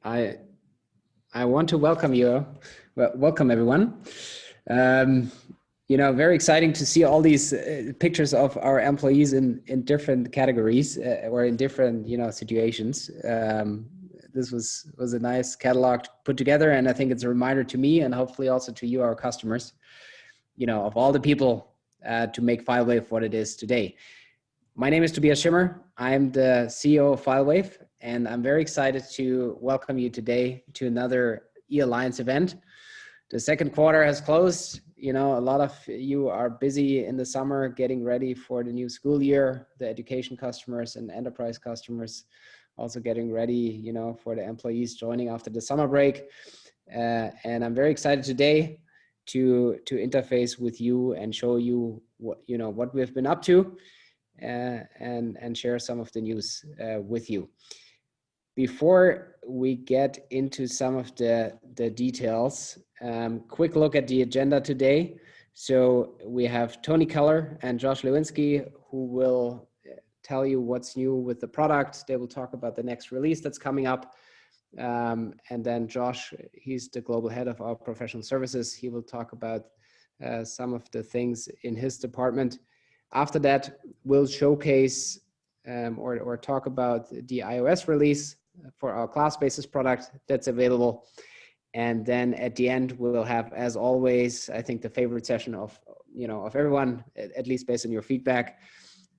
I want to welcome you. Well, welcome everyone. Very exciting to see all these pictures of our employees in different categories or in different situations. This was a nice catalog to put together, and I think it's a reminder to me and hopefully also to you, our customers, of all the people to make FileWave what it is today. My name is Tobias Schimmer. I'm the CEO of FileWave, and I'm very excited to welcome you today to another eAlliance event. The second quarter has closed. A lot of you are busy in the summer getting ready for the new school year, the education customers and enterprise customers also getting ready, for the employees joining after the summer break. And I'm very excited today to interface with you and show you what we've been up to. And share some of the news with you. Before we get into some of the details, quick look at the agenda today. So we have Tony Keller and Josh Lewinsky, who will tell you what's new with the product. They will talk about the next release that's coming up. And then Josh, he's the global head of our professional services. He will talk about some of the things in his department. After that, we'll showcase or talk about the iOS release for our class basis product that's available. And then at the end, we'll have, as always, I think the favorite session of everyone, at least based on your feedback,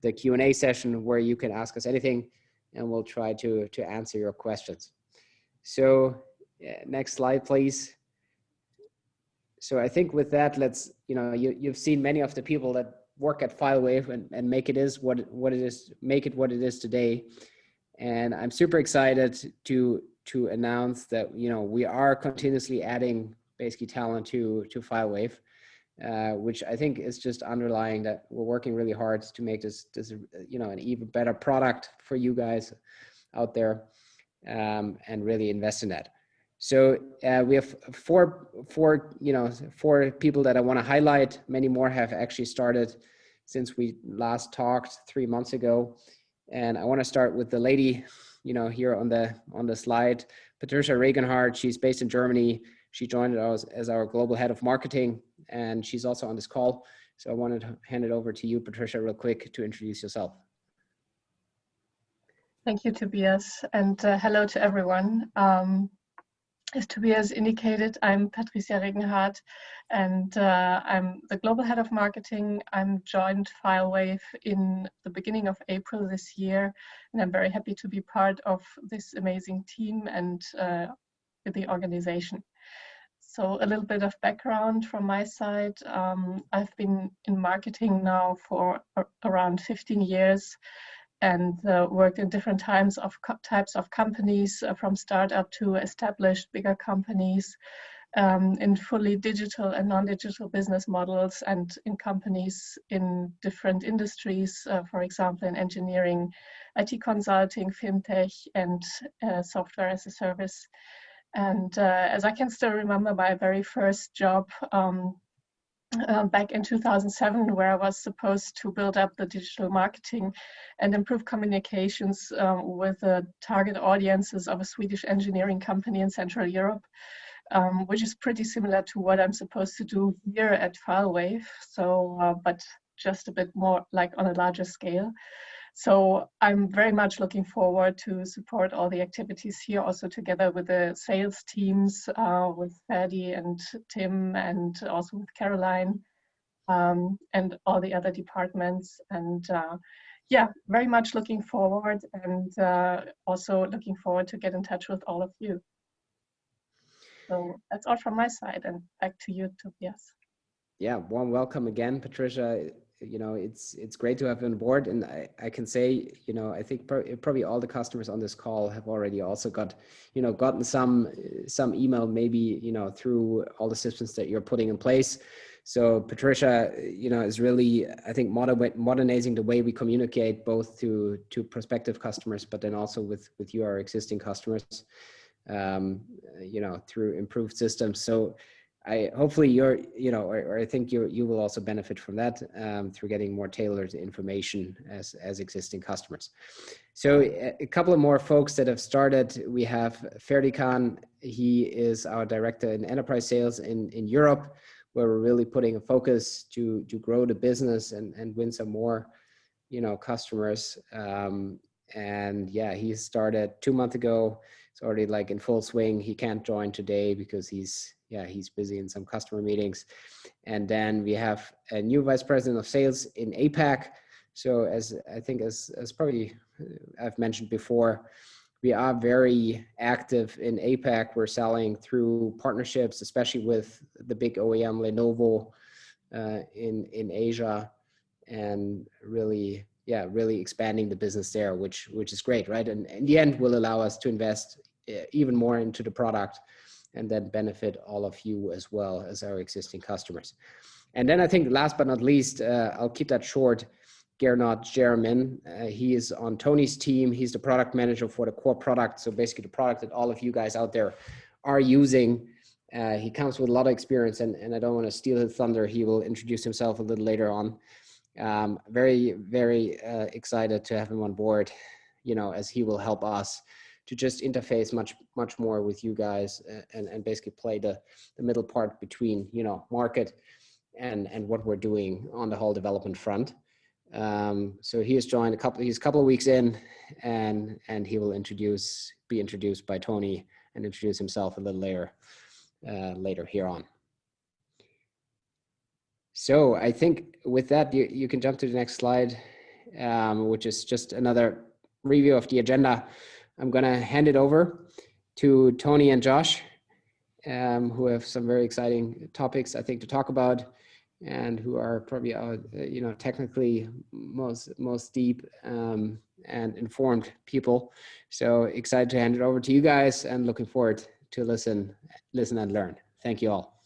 the Q&A session where you can ask us anything and we'll try to answer your questions. So next slide, please. So I think with that, let's, you've seen many of the people that work at FileWave and make it what it is, make it what it is today. And I'm super excited to announce that we are continuously adding basically talent to FileWave, which I think is just underlying that we're working really hard to make this an even better product for you guys out there, and really invest in that. So we have four people that I want to highlight. Many more have actually started since we last talked 3 months ago. And I want to start with the lady, here on the slide, Patricia Regenhardt. She's based in Germany. She joined us as our global head of marketing, and she's also on this call. So I wanted to hand it over to you, Patricia, real quick to introduce yourself. Thank you, Tobias, and hello to everyone. As Tobias indicated, I'm Patricia Regenhardt, and I'm the global head of marketing. I'm joined FileWave in the beginning of April this year, and I'm very happy to be part of this amazing team and the organization. So a little bit of background from my side. I've been in marketing now for around 15 years. And worked in different types of companies, from startup to established bigger companies, in fully digital and non-digital business models, and in companies in different industries, for example, in engineering, IT consulting, fintech, and software as a service. And as I can still remember my very first job, back in 2007, where I was supposed to build up the digital marketing and improve communications with the target audiences of a Swedish engineering company in Central Europe, which is pretty similar to what I'm supposed to do here at FileWave. So, but just a bit more like on a larger scale. So I'm very much looking forward to support all the activities here, also together with the sales teams, with Ferdy and Tim, and also with Caroline, and all the other departments. And yeah, very much looking forward, and also looking forward to get in touch with all of you. So that's all from my side, and back to you, Tobias. Yeah, warm welcome again, Patricia. It's great to have you on board, and I can say, I think probably all the customers on this call have already also gotten some email, maybe, through all the systems that you're putting in place. So Patricia, is really, I think, modernizing the way we communicate both to prospective customers, but then also with you, our existing customers, through improved systems. So hopefully you're, or I think you will also benefit from that through getting more tailored information as existing customers. So a couple of more folks that have started. We have Ferdi Khan. He is our director in enterprise sales in Europe, where we're really putting a focus to grow the business and win some more, customers. And yeah, he started 2 months ago. It's already like in full swing. He can't join today because he's busy in some customer meetings. And then we have a new vice president of sales in APAC. So as probably I've mentioned before, we are very active in APAC. We're selling through partnerships, especially with the big OEM Lenovo in Asia, and really expanding the business there, which is great, right? And in the end will allow us to invest even more into the product and then benefit all of you as well as our existing customers. And then I think last but not least, I'll keep that short, Gernot Jermin. He is on Tony's team. He's the product manager for the core product. So basically the product that all of you guys out there are using. He comes with a lot of experience, and I don't want to steal his thunder. He will introduce himself a little later on. Very, very excited to have him on board, as he will help us to just interface much more with you guys and basically play the middle part between, market and what we're doing on the whole development front. So he has joined he's a couple of weeks in, and he will be introduced by Tony and introduce himself a little later here on. So I think with that, you can jump to the next slide, which is just another review of the agenda. I'm going to hand it over to Tony and Josh, who have some very exciting topics, I think, to talk about, and who are probably technically most deep and informed people. So excited to hand it over to you guys, and looking forward to listen and learn. Thank you all.